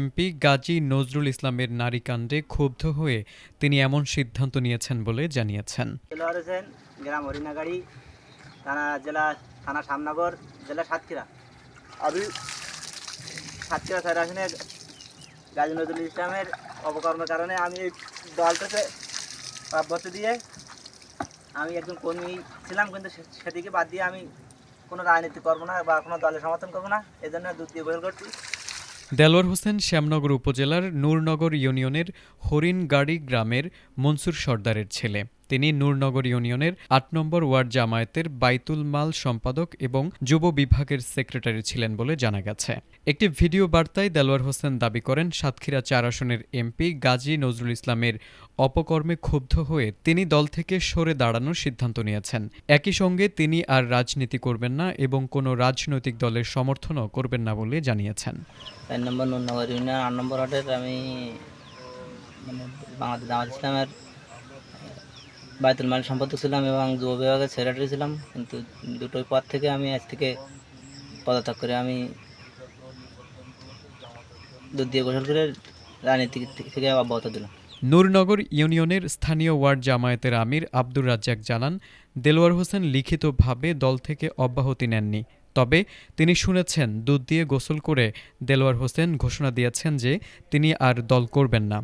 MP Gazi Nazrul ইসলামের নারীকাণ্ডে ক্ষুব্ধ হয়ে তিনি এমন সিদ্ধান্ত নিয়েছেন বলে জানিয়েছেন। দেলোয়ার হোসেন, গ্রাম হরিণাগাড়ি, থানা শ্যামনগর, জেলা সাতক্ষীরা। আমি সাতক্ষীরা ৬ আসনে গাজী নজরুল ইসলামের অপকর্মের কারণে আমি এই দলটাকে অব্যাহতি দিয়ে আমি একজন কর্মী ছিলাম, কিন্তু সেদিকে বাদ দিয়ে আমি কোনো রাজনীতি করবো না বা কোনো দলের সমর্থন করবো না, এই জন্য দুধ দিয়ে গোল করছি। দেলোয়ার হোসেন শ্যামনগর উপজেলার নূরনগর ইউনিয়নের হরিণগাড়ি গ্রামের মনসুর সর্দারের ছেলে। তিনি নূরনগর ইউনিয়নের ৮ নম্বর ওয়ার্ড জামায়াতের বাইতুল মাল সম্পাদক এবং যুব বিভাগের সেক্রেটারি ছিলেন বলে জানা গেছে। একটি ভিডিও বার্তায় দেলোয়ার হোসেন দাবি করেন, সাতক্ষীরা ৪ আসনের এমপি গাজী নজরুল ইসলামের অপকর্মে ক্ষুব্ধ হয়ে তিনি দল থেকে সরে দাঁড়ানোর সিদ্ধান্ত নিয়েছেন। একই সঙ্গে তিনি আর রাজনীতি করবেন না এবং কোনো রাজনৈতিক দলের সমর্থনও করবেন না বলে জানিয়েছেন। ৪ নম্বর নূরনগর ইউনিয়ন ৮ নম্বর ওয়ার্ডের আমি বাংলাদেশ জামায়াত ইসলামের বাইতুল মাল সম্পাদক ছিলাম এবং যুব বিভাগের সেক্রেটারি ছিলাম, কিন্তু দুটোই পদ থেকে আমি আজ থেকে পদত্যাগ করে আমি দুধ দিয়ে গোসল করে রাজনীতি থেকে অব্যাহত দিলাম। নূরনগর ইউনিয়নের স্থানীয় ওয়ার্ড জামায়াতের আমির আব্দুর রাজ্জাক জানান, দেলোয়ার হোসেন লিখিতভাবে দল থেকে অব্যাহতি নেননি। তবে তিনি শুনেছেন দুধ দিয়ে গোসল করে দেলোয়ার হোসেন ঘোষণা দিয়েছেন যে তিনি আর দল করবেন না।